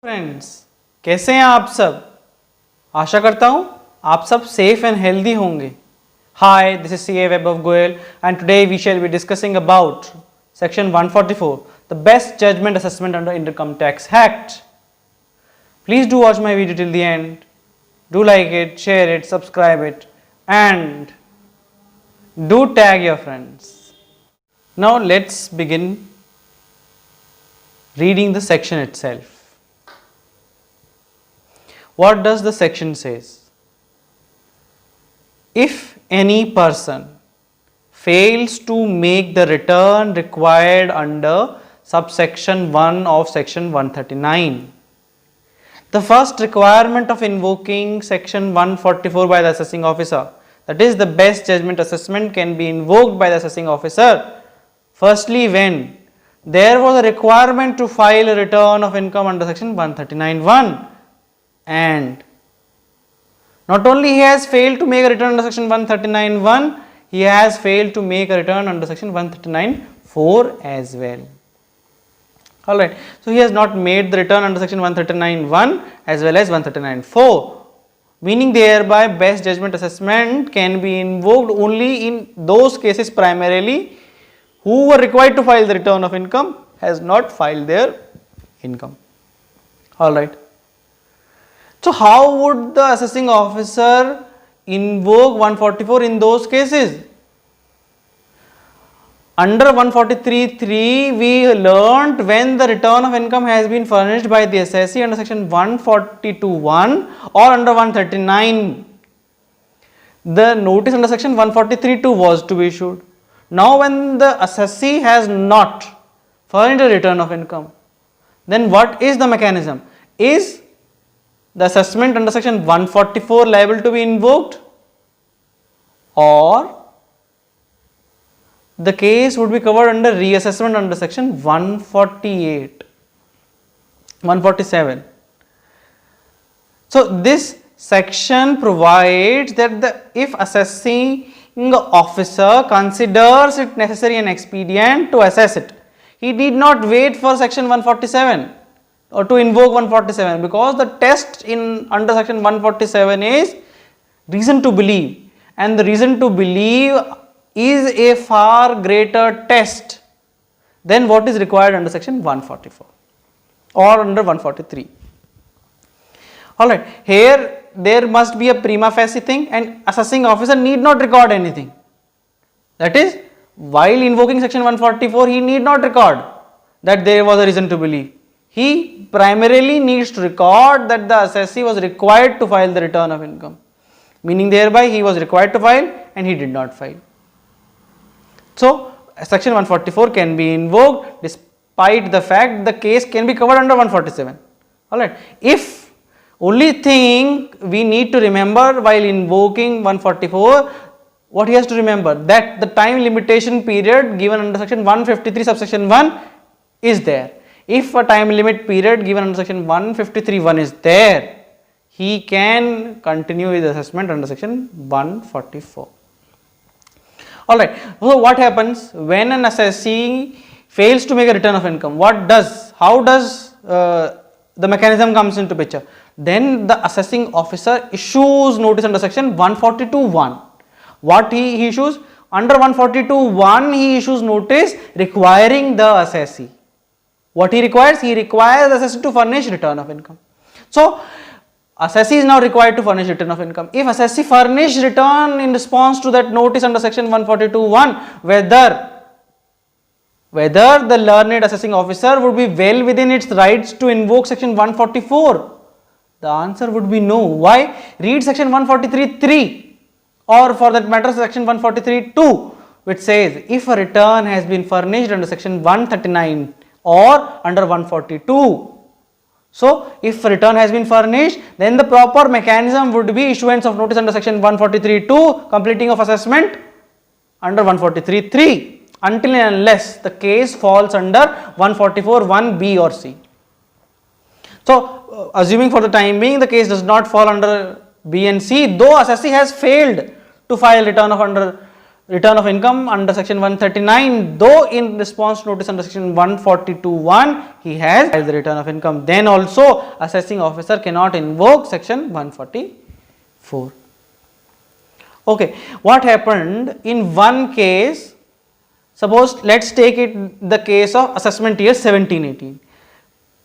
Friends, कैसे हैं आप सब? आशा करता हूं आप सब सेफ एंड हेल्दी होंगे. Hi, this is CA Webb of Goel, and today we shall be discussing about section 144, the best judgment assessment under Income Tax Act. Please do watch my video till the end. Do like it, share it, subscribe it, and do tag your friends. Now let's begin reading the section itself. What does the section says? If any person fails to make the return required under subsection 1 of section 139, the first requirement of invoking section 144 by the assessing officer, that is the best judgment assessment, can be invoked by the assessing officer firstly when there was a requirement to file a return of income under section 139(1), and not only he has failed to make a return under section 139(1), he has failed to make a return under section 139(4) as well. Alright, so he has not made the return under section 139(1) as well as 139(4), meaning thereby best judgment assessment can be invoked only in those cases primarily who were required to file the return of income has not filed their income. Alright. So how would the assessing officer invoke 144 in those cases? Under 143(3) we learnt when the return of income has been furnished by the assessee under section 142(1) or under 139, the notice under section 143(2) was to be issued. Now when the assessee has not furnished a return of income, then what is the mechanism? Is the assessment under section 144 liable to be invoked, or the case would be covered under reassessment under section 147. So this section provides that if assessing officer considers it necessary and expedient to assess it, he need not wait for section 147 or to invoke 147, because the test in under section 147 is reason to believe, and the reason to believe is a far greater test than what is required under section 144 or under 143. Alright, here there must be a prima facie thing, and assessing officer need not record anything. That is, while invoking section 144 he need not record that there was a reason to believe. He primarily needs to record that the assessee was required to file the return of income, meaning thereby he was required to file and he did not file. So section 144 can be invoked despite the fact the case can be covered under 147. Alright, if only thing we need to remember while invoking 144, what he has to remember, that the time limitation period given under section 153 subsection 1 is there. If a time limit period given under section 153(1) is there, he can continue his assessment under section 144. Alright, so what happens when an assessee fails to make a return of income? How does the mechanism comes into picture? Then the assessing officer issues notice under section 142(1). What he issues? Under 142(1) he issues notice requiring the assessee. What he requires? He requires the assessee to furnish return of income. So assessee is now required to furnish return of income. If assessee furnish return in response to that notice under section 142(1), whether the learned assessing officer would be well within its rights to invoke section 144, the answer would be no. Why? Read section 143(3) or for that matter section 143(2), which says if a return has been furnished under section 139 or under 142. So if return has been furnished, then the proper mechanism would be issuance of notice under section 143(2), completing of assessment under 143(3), until and unless the case falls under 144(1)(b) or (c). So assuming for the time being the case does not fall under B and C, though assessee has failed to file return of under return of income under section 139, though in response to notice under section 142(1), he has filed the return of income. Then also assessing officer cannot invoke section 144. Okay, what happened in one case? Suppose let's take it the case of assessment year 17-18.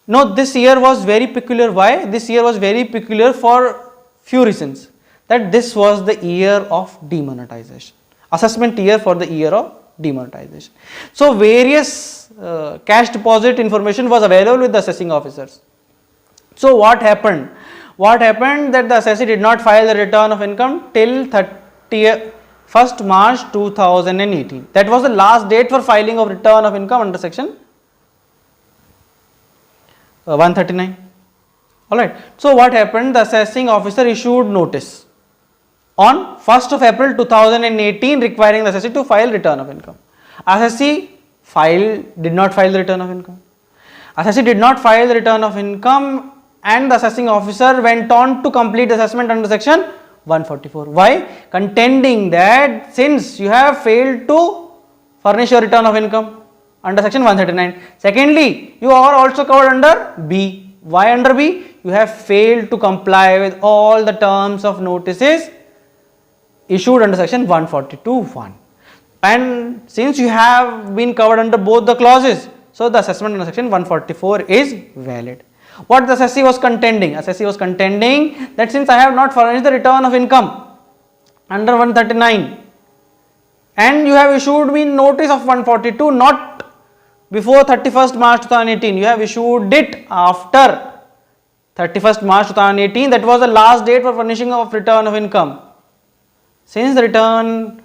Now this year was very peculiar. Why? This year was very peculiar for few reasons. That this was the year of demonetization. Assessment year for the year of demonetization. So various cash deposit information was available with the assessing officers. So what happened? What happened that the assessee did not file the return of income till 31st March 2018. That was the last date for filing of return of income under section 139. Alright. So what happened? The assessing officer issued notice on 1st of April 2018 requiring the assessee to file return of income. Assessee did not file the return of income. Assessee did not file the return of income and the assessing officer went on to complete the assessment under section 144. Why? Contending that since you have failed to furnish your return of income under section 139. Secondly, you are also covered under B. Why under B? You have failed to comply with all the terms of notices issued under section 142(1). And since you have been covered under both the clauses, so the assessment under section 144 is valid. What the assessee was contending? Assessee was contending that since I have not furnished the return of income under 139 and you have issued me notice of 142 not before 31st March 2018, you have issued it after 31st March 2018, that was the last date for furnishing of return of income. Since the return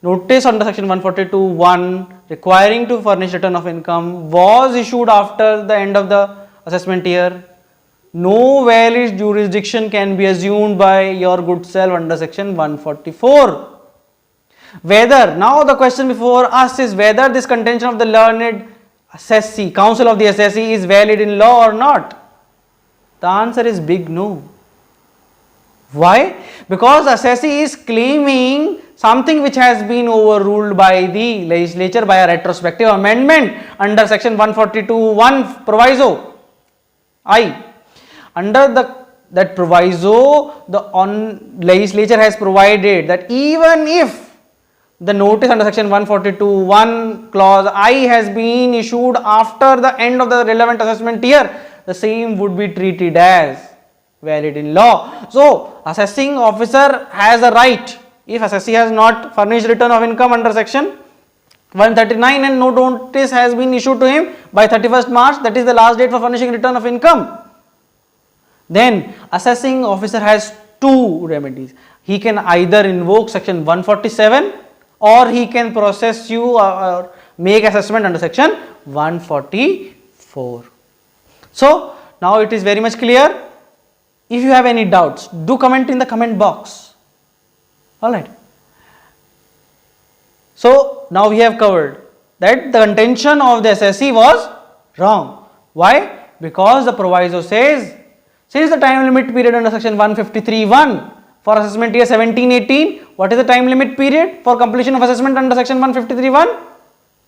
notice under section 142(1) requiring to furnish return of income was issued after the end of the assessment year, no valid jurisdiction can be assumed by your good self under section 144. Whether, now the question before us is whether this contention of the learned assessee, counsel of the assessee is valid in law or not. The answer is big no. Why? Because assessee is claiming something which has been overruled by the legislature by a retrospective amendment under section 142(1) proviso I. Under that proviso, the legislature has provided that even if the notice under section 142(1) clause I has been issued after the end of the relevant assessment year, the same would be treated as valid in law. So, assessing officer has a right, if assessee has not furnished return of income under section 139 and no notice has been issued to him by 31st March, that is the last date for furnishing return of income, then assessing officer has two remedies. He can either invoke section 147 or he can process you or make assessment under section 144. So, now it is very much clear. If you have any doubts, do comment in the comment box. Alright. So, now we have covered that the contention of the assessee was wrong. Why? Because the proviso says, since the time limit period under section 153(1) for assessment year 17-18, what is the time limit period for completion of assessment under section 153(1)?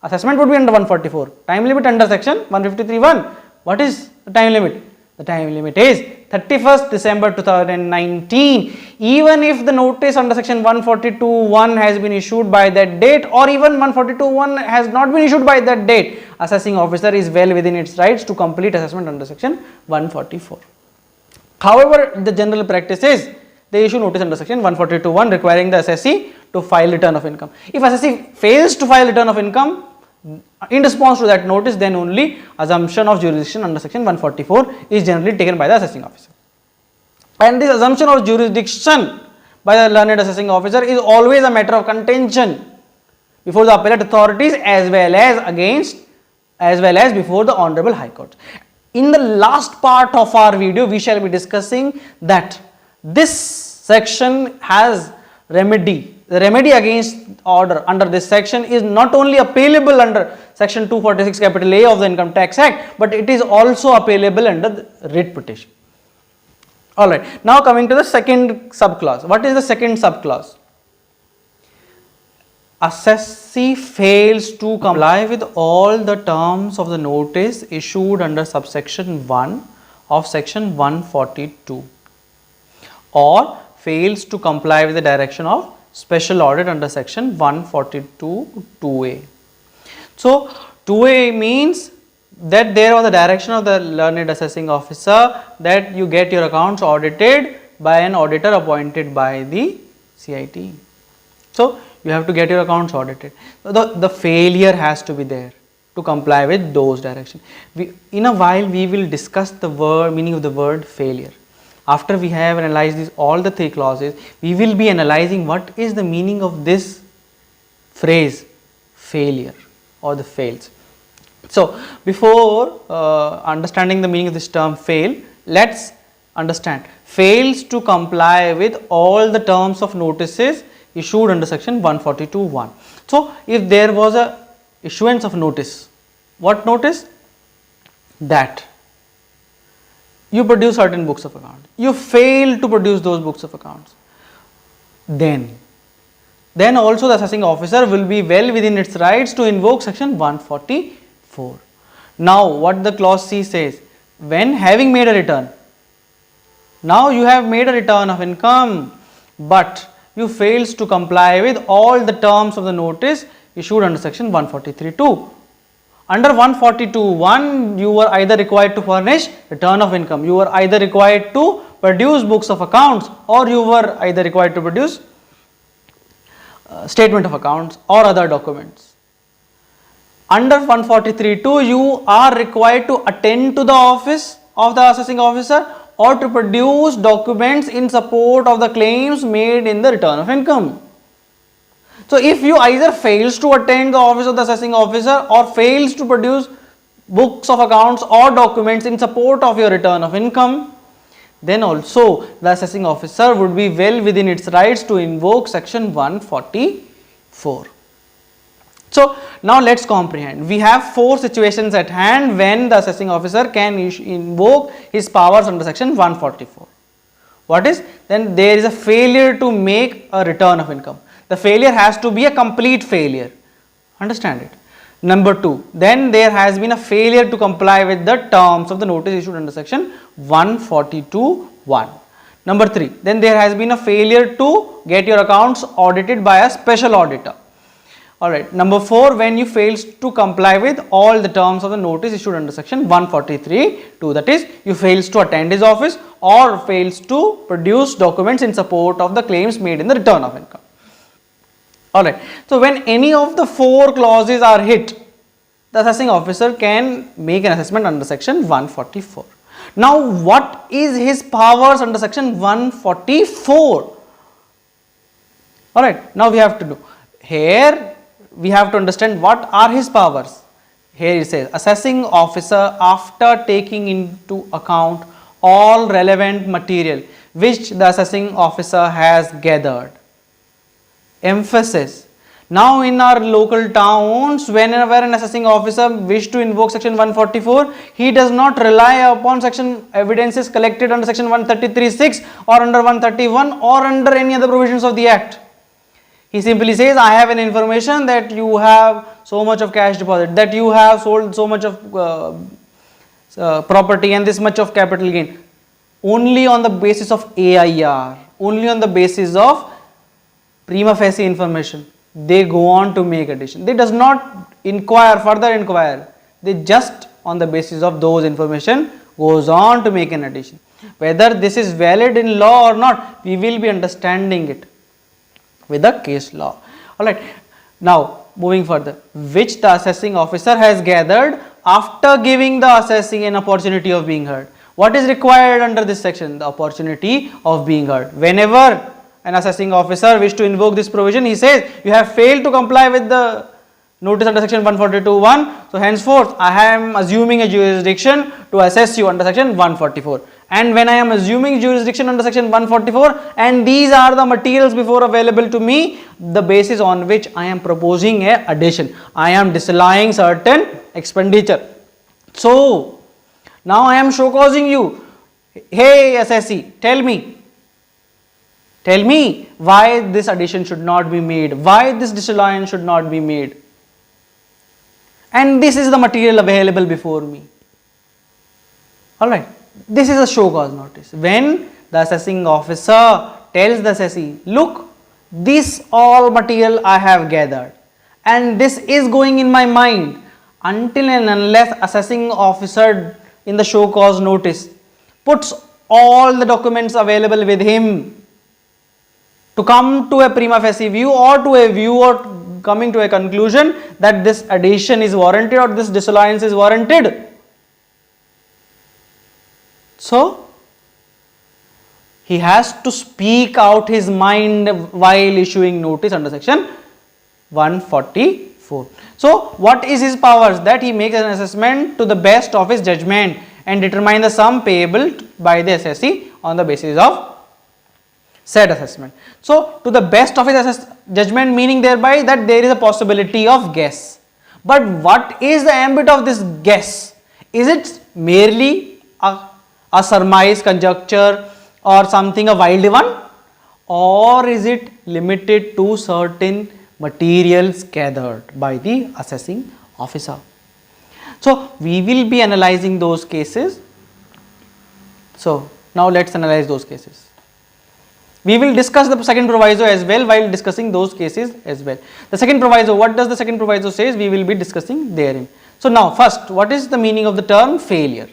Assessment would be under 144. Time limit under section 153(1). What is the time limit? The time limit is 31st December 2019. Even if the notice under section 142(1) has been issued by that date or even 142(1) has not been issued by that date, assessing officer is well within its rights to complete assessment under section 144. However, the general practice is they issue notice under section 142(1) requiring the assessee to file return of income. If assessee fails to file return of income in response to that notice, then only assumption of jurisdiction under section 144 is generally taken by the assessing officer. And this assumption of jurisdiction by the learned assessing officer is always a matter of contention before the appellate authorities as well as before the Honorable High Court. In the last part of our video, we shall be discussing that this section has remedy. The remedy against order under this section is not only appealable under section 246 capital A of the Income Tax Act, but it is also appealable under the writ petition. Alright, now coming to the second subclause. What is the second subclause? assessee fails to comply with all the terms of the notice issued under subsection 1 of section 142 or fails to comply with the direction of special audit under section 142 2A. So 2A means that there was a direction of the learned assessing officer that you get your accounts audited by an auditor appointed by the CIT. So you have to get your accounts audited. The failure has to be there to comply with those directions. In a while we will discuss the meaning of the word failure. After we have analyzed all the three clauses, we will be analyzing what is the meaning of this phrase failure or the fails. So before understanding the meaning of this term fail, let's understand fails to comply with all the terms of notices issued under section 142(1). So if there was a issuance of notice, what notice? That you produce certain books of accounts, you fail to produce those books of accounts, then also the assessing officer will be well within its rights to invoke section 144. Now what the clause C says, when having made a return, now you have made a return of income, but you fails to comply with all the terms of the notice issued under section 143(2). Under 142(1), you were either required to furnish return of income, you were either required to produce books of accounts, or you were either required to produce statement of accounts or other documents. Under 143(2), you are required to attend to the office of the assessing officer or to produce documents in support of the claims made in the return of income. So if you either fails to attend the office of the assessing officer or fails to produce books of accounts or documents in support of your return of income, then also the assessing officer would be well within its rights to invoke section 144. So now let's comprehend. We have 4 situations at hand when the assessing officer can invoke his powers under section 144. What is? Then there is a failure to make a return of income. The failure has to be a complete failure. Understand it. Number 2, then there has been a failure to comply with the terms of the notice issued under section 142(1). Number 3, then there has been a failure to get your accounts audited by a special auditor. Alright. Number 4, when you fails to comply with all the terms of the notice issued under section 143(2), that is, you fails to attend his office or fails to produce documents in support of the claims made in the return of income. Alright. So when any of the 4 clauses are hit, the assessing officer can make an assessment under section 144. Now what is his powers under section 144? Alright. Now we have to do. Here we have to understand what are his powers. Here it says, assessing officer, after taking into account all relevant material which the assessing officer has gathered. Emphasis. Now in our local towns, whenever an assessing officer wish to invoke section 144, he does not rely upon section evidences collected under section 133(6) or under 131 or under any other provisions of the act. He simply says, I have an information that you have so much of cash deposit, that you have sold so much of property and this much of capital gain. Only on the basis of AIR, only on the basis of prima facie information, they go on to make addition. They does not further inquire. They just on the basis of those information goes on to make an addition. Whether this is valid in law or not, we will be understanding it with the case law. Alright. Now moving further, which the assessing officer has gathered after giving the assessee an opportunity of being heard. What is required under this section? The opportunity of being heard. Whenever an assessing officer wish to invoke this provision, he says, you have failed to comply with the notice under section 142(1). So henceforth, I am assuming a jurisdiction to assess you under section 144. And when I am assuming jurisdiction under section 144, and these are the materials before available to me, the basis on which I am proposing a addition, I am disallowing certain expenditure. So now I am show causing you, hey assessee, tell me, Tell me why this addition should not be made, why this disallowance should not be made. And this is the material available before me. Alright, this is a show cause notice. When the assessing officer tells the assessee, look, this all material I have gathered and this is going in my mind, until and unless assessing officer in the show cause notice puts all the documents available with him to come to a prima facie view or to a view or coming to a conclusion that this addition is warranted or this disallowance is warranted. So, he has to speak out his mind while issuing notice under section 144. So, what is his powers? That he makes an assessment to the best of his judgment and determine the sum payable by the assessee on the basis of said assessment. So, to the best of his judgment, meaning thereby that there is a possibility of guess. But what is the ambit of this guess? Is it merely a surmise, conjecture or something a wild one, or is it limited to certain materials gathered by the assessing officer? So, we will be analyzing those cases. So, now let us analyze those cases. We will discuss the second proviso as well while discussing those cases as well. The second proviso, what does the second proviso says? We will be discussing therein. So, now first, what is the meaning of the term failure?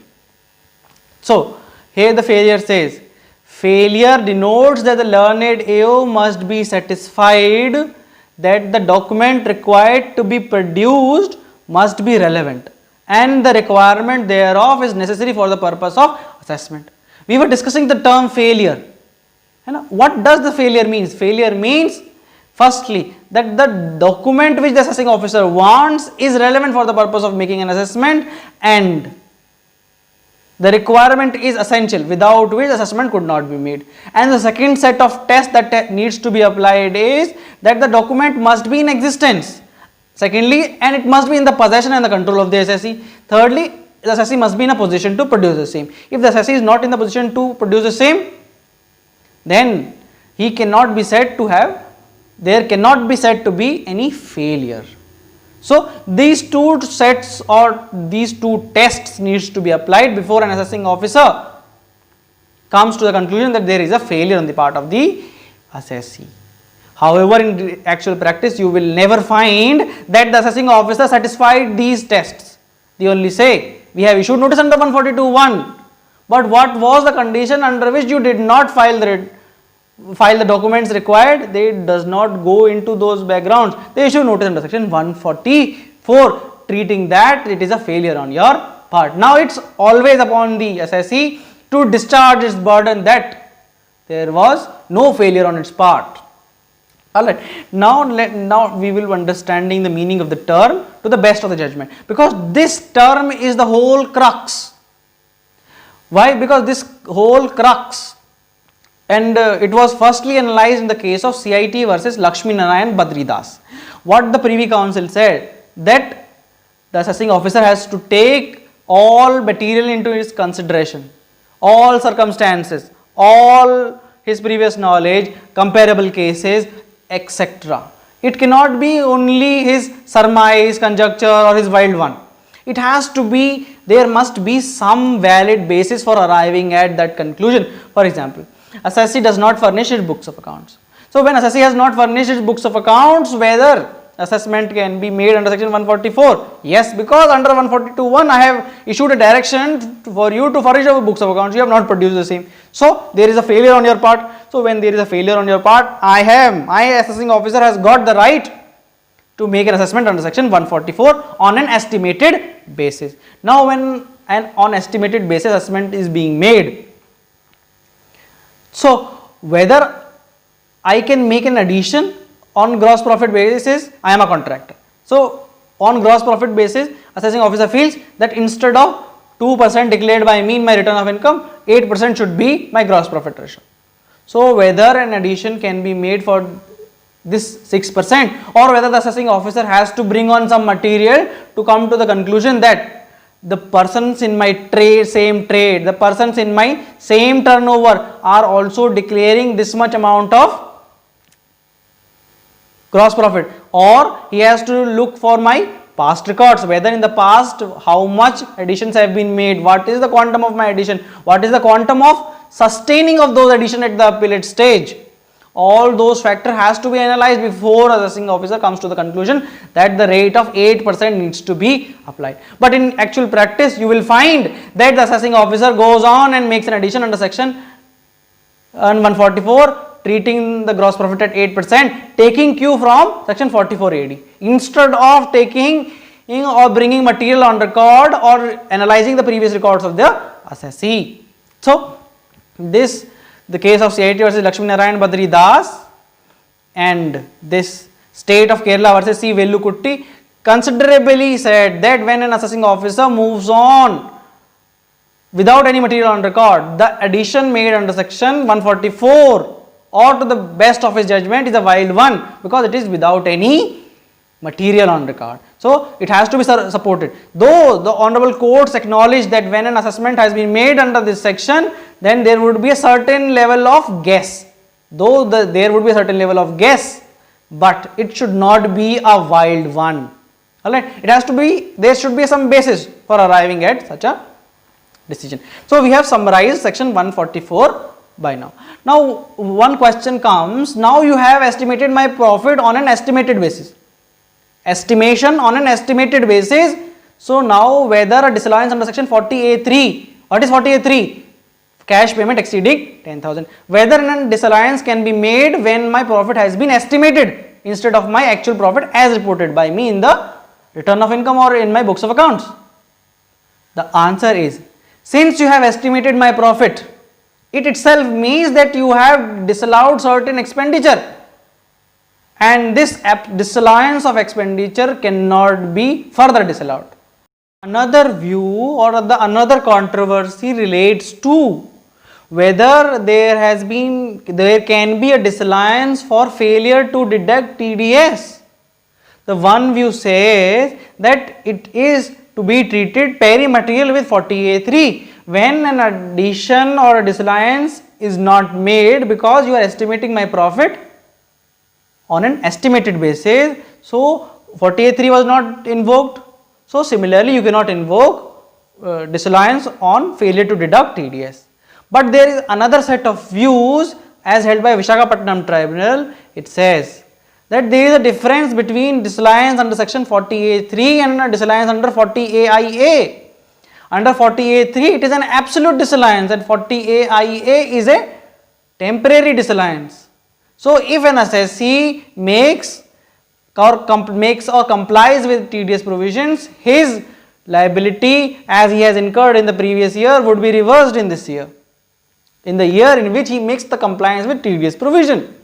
So, here the failure says, failure denotes that the learned AO must be satisfied that the document required to be produced must be relevant and the requirement thereof is necessary for the purpose of assessment. We were discussing the term failure. What does the failure means? Failure means firstly that the document which the assessing officer wants is relevant for the purpose of making an assessment and the requirement is essential without which assessment could not be made. And the second set of tests that needs to be applied is that the document must be in existence. Secondly, and it must be in the possession and the control of the assessee. Thirdly, the assessee must be in a position to produce the same. If the assessee is not in the position to produce the same, then he cannot be said to have, there cannot be said to be any failure. So, these two sets or these two tests needs to be applied before an assessing officer comes to the conclusion that there is a failure on the part of the assessee. However, in actual practice, you will never find that the assessing officer satisfied these tests. They only say, we have issued notice under 142(1), but what was the condition under which you did not file the documents required? They does not go into those backgrounds. They issue notice under section 144, treating that it is a failure on your part. Now, it is always upon the assessee to discharge its burden that there was no failure on its part. Alright, now we will be understanding the meaning of the term to the best of the judgment, because this term is the whole crux. Why? Because this whole crux, and it was firstly analyzed in the case of CIT versus Lakshmi Narayan Badridas. What the Privy Council said, that the assessing officer has to take all material into his consideration, all circumstances, all his previous knowledge, comparable cases, etc. It cannot be only his surmise, conjecture or his wild one. It has to be, there must be some valid basis for arriving at that conclusion. For example, assessee does not furnish his books of accounts. So, when assessee has not furnished his books of accounts, whether assessment can be made under section 144? Yes, because under 142(1) I have issued a direction for you to furnish your books of accounts. You have not produced the same. So, there is a failure on your part. So, when there is a failure on your part, my assessing officer has got the right to make an assessment under section 144 on an estimated basis. Now, when an on estimated basis assessment is being made, so whether I can make an addition on gross profit basis, I am a contractor. So, on gross profit basis, assessing officer feels that instead of 2% declared by me in my return of income, 8% should be my gross profit ratio. So, whether an addition can be made for this 6% or whether the assessing officer has to bring on some material to come to the conclusion that the persons in my trade, same trade, the persons in my same turnover are also declaring this much amount of gross profit, or he has to look for my past records, whether in the past how much additions have been made, what is the quantum of my addition, what is the quantum of sustaining of those addition at the appellate stage. All those factors has to be analyzed before assessing officer comes to the conclusion that the rate of 8% needs to be applied. But in actual practice, you will find that the assessing officer goes on and makes an addition under section 144, treating the gross profit at 8%, taking cue from section 44 AD, instead of taking or bringing material on record or analyzing the previous records of the assessee. So, this the case of CIT versus Lakshmi Narayan Badri Das and this state of Kerala versus C. Vellukutti considerably said that when an assessing officer moves on without any material on record, the addition made under section 144 or to the best of his judgment is a wild one, because it is without any material on record. So, it has to be supported. Though the honorable courts acknowledge that when an assessment has been made under this section, then there would be a certain level of guess. Though there would be a certain level of guess, but it should not be a wild one. Alright, it has to be, there should be some basis for arriving at such a decision. So, we have summarized section 144 by now. Now, one question comes, now you have estimated my profit on an estimated basis. Estimation on an estimated basis. So, now whether a disallowance under section 40A3, what is 40A3? Cash payment exceeding 10,000. Whether a disallowance can be made when my profit has been estimated instead of my actual profit as reported by me in the return of income or in my books of accounts. The answer is, since you have estimated my profit, it itself means that you have disallowed certain expenditure, and this disallowance of expenditure cannot be further disallowed. Another view or another controversy relates to whether there can be a disallowance for failure to deduct TDS. The one view says that it is to be treated pari material with 40A3 when an addition or a disallowance is not made because you are estimating my profit on an estimated basis. So, 40A3 was not invoked. So, similarly, you cannot invoke disallowance on failure to deduct TDS. But there is another set of views as held by Visakhapatnam Tribunal. It says that there is a difference between disallowance under section 40A3 and a disallowance under 40AIA. Under 40A3 it is an absolute disallowance and 40AIA is a temporary disallowance. So, if an assessee makes or complies with TDS provisions, his liability as he has incurred in the previous year would be reversed in this year, in the year in which he makes the compliance with TDS provision.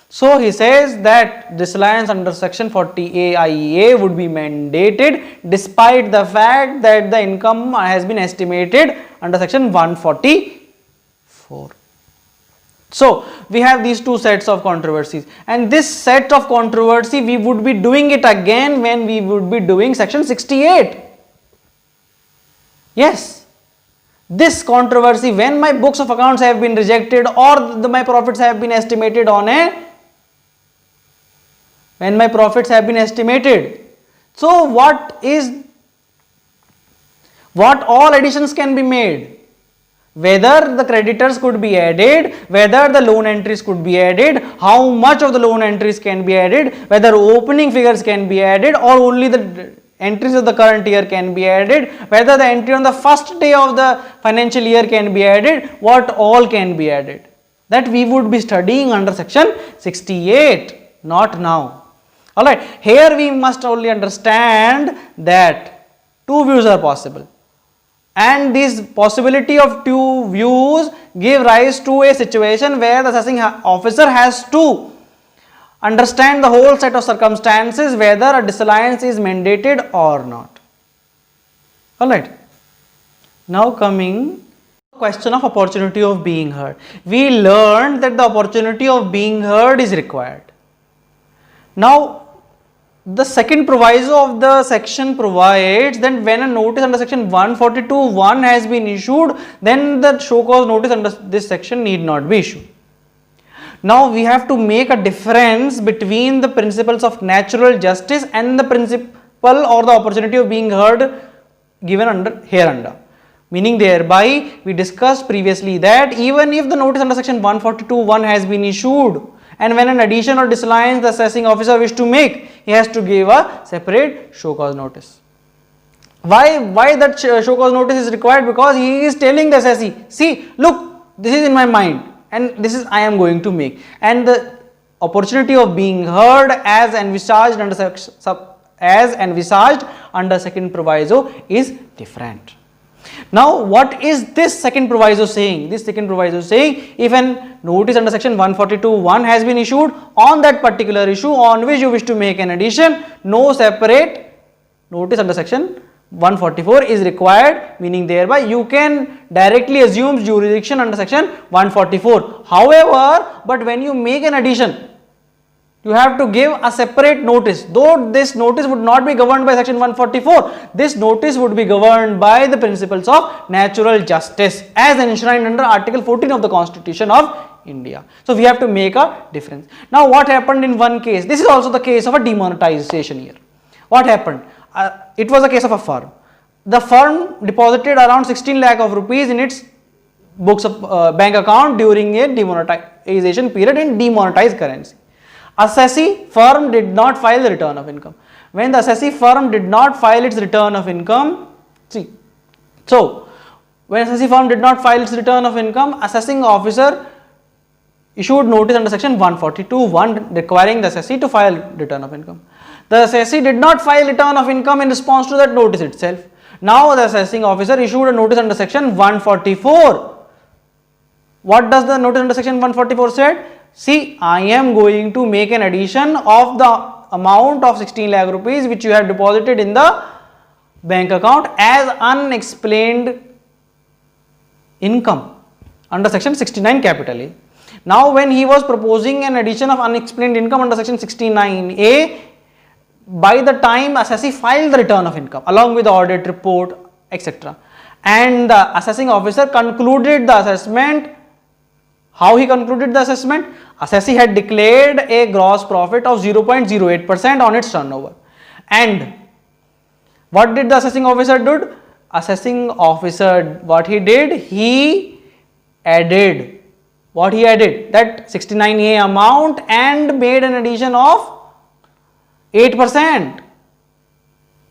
So, he says that disallowance under section 40AIA would be mandated despite the fact that the income has been estimated under section 144. So, we have these two sets of controversies, and this set of controversy we would be doing it again when we would be doing section 68. Yes, this controversy when my books of accounts have been rejected or my profits have been estimated on when my profits have been estimated. So, what all additions can be made? Whether the creditors could be added, whether the loan entries could be added, how much of the loan entries can be added, whether opening figures can be added or only the entries of the current year can be added, whether the entry on the first day of the financial year can be added, what all can be added. That we would be studying under section 68, not now. Alright, here we must only understand that two views are possible. And this possibility of two views give rise to a situation where the assessing officer has to understand the whole set of circumstances whether a disallowance is mandated or not. Alright. Now coming to the question of opportunity of being heard. We learned that the opportunity of being heard is required. Now, the second proviso of the section provides that when a notice under section 142(1) has been issued, then the show cause notice under this section need not be issued. Now we have to make a difference between the principles of natural justice and the principle or the opportunity of being heard given under hereunder. Meaning thereby we discussed previously that even if the notice under section 142(1) has been issued, and when an addition or disallowance the assessing officer wish to make, he has to give a separate show cause notice. Why that show cause notice is required? Because he is telling the assessee, see, look, this is in my mind and this is I am going to make, and the opportunity of being heard as envisaged under second proviso is different. Now what is this second proviso saying? This second proviso is saying, if an notice under section 142(1) has been issued on that particular issue on which you wish to make an addition, no separate notice under section 144 is required, meaning thereby you can directly assume jurisdiction under section 144. However, but when you make an addition, you have to give a separate notice. Though this notice would not be governed by section 144, this notice would be governed by the principles of natural justice as enshrined under Article 14 of the Constitution of India. So we have to make a difference. Now what happened in one case? This is also the case of a demonetization here. What happened? It was a case of a firm. The firm deposited around 16 lakh of rupees in its books of bank account during a demonetization period in demonetized currency. Assessee firm did not file the return of income. When the assessee firm did not file its return of income, when assessee firm did not file its return of income, assessing officer issued notice under section 142(1) requiring the assessee to file return of income. The assessee did not file return of income in response to that notice itself. Now the assessing officer issued a notice under section 144. What does the notice under section 144 said? See, I am going to make an addition of the amount of 16 lakh rupees which you have deposited in the bank account as unexplained income under section 69 capital A. Now when he was proposing an addition of unexplained income under section 69A, by the time assessee filed the return of income along with the audit report, etc., and the assessing officer concluded the assessment. How he concluded the assessment? Assessee had declared a gross profit of 0.08% on its turnover. And what did the assessing officer do? Assessing officer, what he did? He added. What he added? That 69A amount and made an addition of 8%.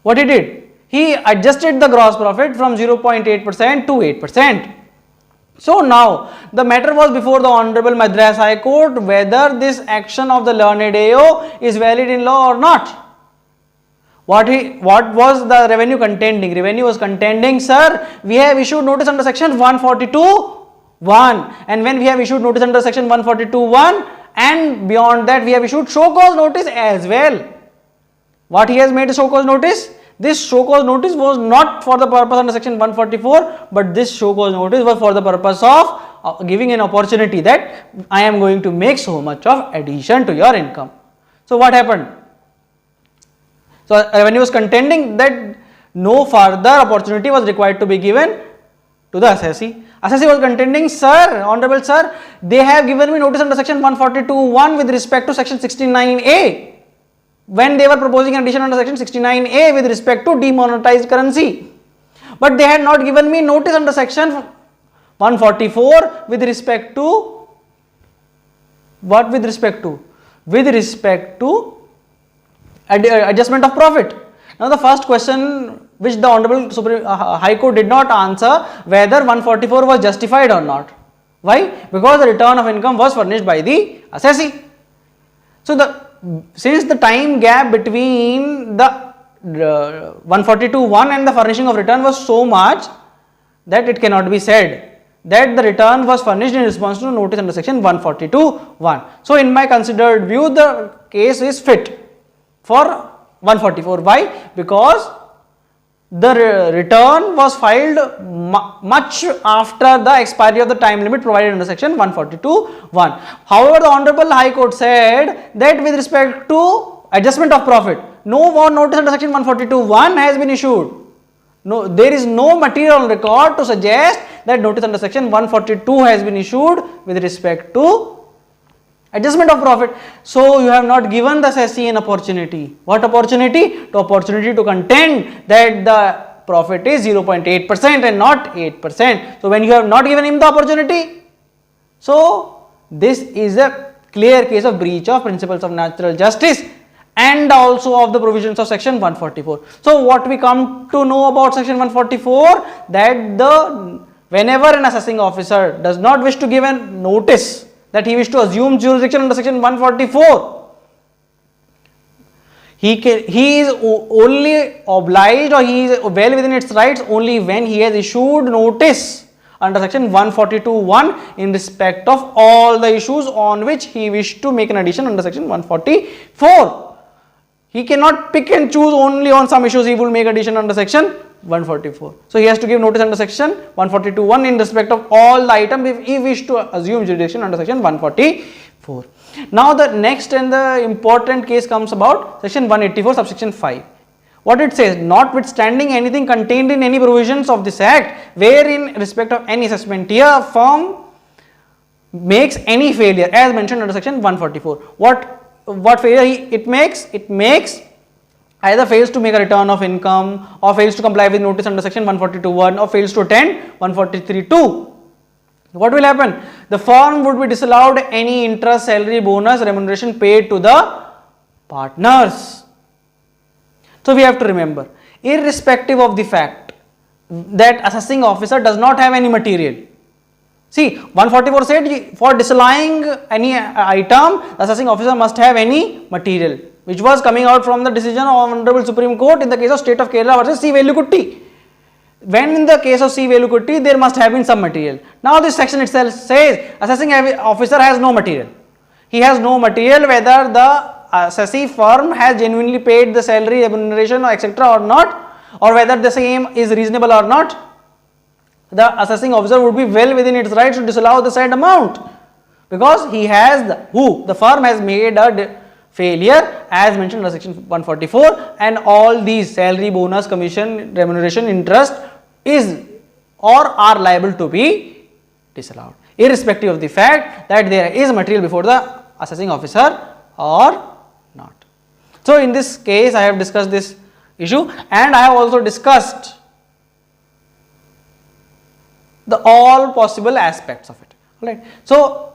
What he did? He adjusted the gross profit from 0.8% to 8%. So now the matter was before the Honorable Madras High Court whether this action of the learned AO is valid in law or not. What was the revenue contending? Revenue was contending, sir, we have issued notice under section 142(1), and when we have issued notice under section 142(1) and beyond that we have issued show cause notice as well. What he has made a show cause notice? This show cause notice was not for the purpose under section 144, but this show cause notice was for the purpose of giving an opportunity that I am going to make so much of addition to your income. So what happened? So revenue was contending that no further opportunity was required to be given to the assessee. Assessee was contending, sir, Honorable sir, they have given me notice under section 142(1) with respect to section 69A. When they were proposing an addition under section 69A with respect to demonetized currency. But they had not given me notice under section 144 with respect to what? With respect to? With respect to adjustment of profit. Now the first question which the Honorable Supreme High Court did not answer whether 144 was justified or not. Why? Because the return of income was furnished by the assessee. So since the time gap between the 142(1) and the furnishing of return was so much that it cannot be said that the return was furnished in response to notice under section 142(1). So in my considered view, the case is fit for 144. Why? Because the return was filed much after the expiry of the time limit provided under section 142(1). However, the Honorable High Court said that with respect to adjustment of profit, No warrant notice under section 142(1) has been issued. No, there is no material on record to suggest that notice under section 142 has been issued with respect to adjustment of profit. So you have not given the assessee an opportunity. What opportunity? The opportunity to contend that the profit is 0.8% and not 8%. So when you have not given him the opportunity, so this is a clear case of breach of principles of natural justice and also of the provisions of section 144. So what we come to know about section 144, that whenever an assessing officer does not wish to give a notice that he wish to assume jurisdiction under section 144, he is only obliged, or he is well within its rights only when he has issued notice under section 142(1) in respect of all the issues on which he wished to make an addition under section 144. He cannot pick and choose only on some issues he will make addition under section 144. So he has to give notice under section 142(1) in respect of all the items if he wish to assume jurisdiction under section 144. Now the next and the important case comes about section 184 subsection 5. What it says, notwithstanding anything contained in any provisions of this act wherein respect of any assessment here firm makes any failure as mentioned under section 144. What failure it makes? It makes either fails to make a return of income, or fails to comply with notice under section 142(1), or fails to attend 143(2). What will happen? The firm would be disallowed any interest, salary, bonus, remuneration paid to the partners. So we have to remember, irrespective of the fact that assessing officer does not have any material. See, 144 said for disallowing any item, the assessing officer must have any material, which was coming out from the decision of Honorable Supreme Court in the case of State of Kerala versus C. Velukutty. When in the case of C. Velukutty, there must have been some material. Now this section itself says assessing officer has no material. He has no material whether the assessee firm has genuinely paid the salary, remuneration, etc. or not, or whether the same is reasonable or not. The assessing officer would be well within its rights to disallow the said amount, because he has the firm has made a failure as mentioned under section 144, and all these salary, bonus, commission, remuneration, interest is or are liable to be disallowed, irrespective of the fact that there is material before the assessing officer or not. So in this case I have discussed this issue, and I have also discussed the all possible aspects of it. Alright. So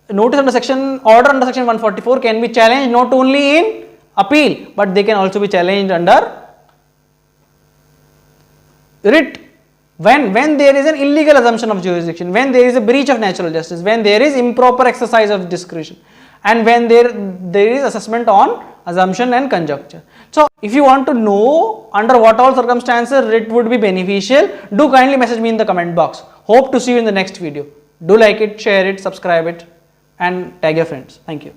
notice under section, order under section 144 can be challenged not only in appeal, but they can also be challenged under writ. When there is an illegal assumption of jurisdiction, when there is a breach of natural justice, when there is improper exercise of discretion, and when there is assessment on assumption and conjecture. So if you want to know under what all circumstances writ would be beneficial, do kindly message me in the comment box. Hope to see you in the next video. Do like it, share it, subscribe it, and tag your friends. Thank you.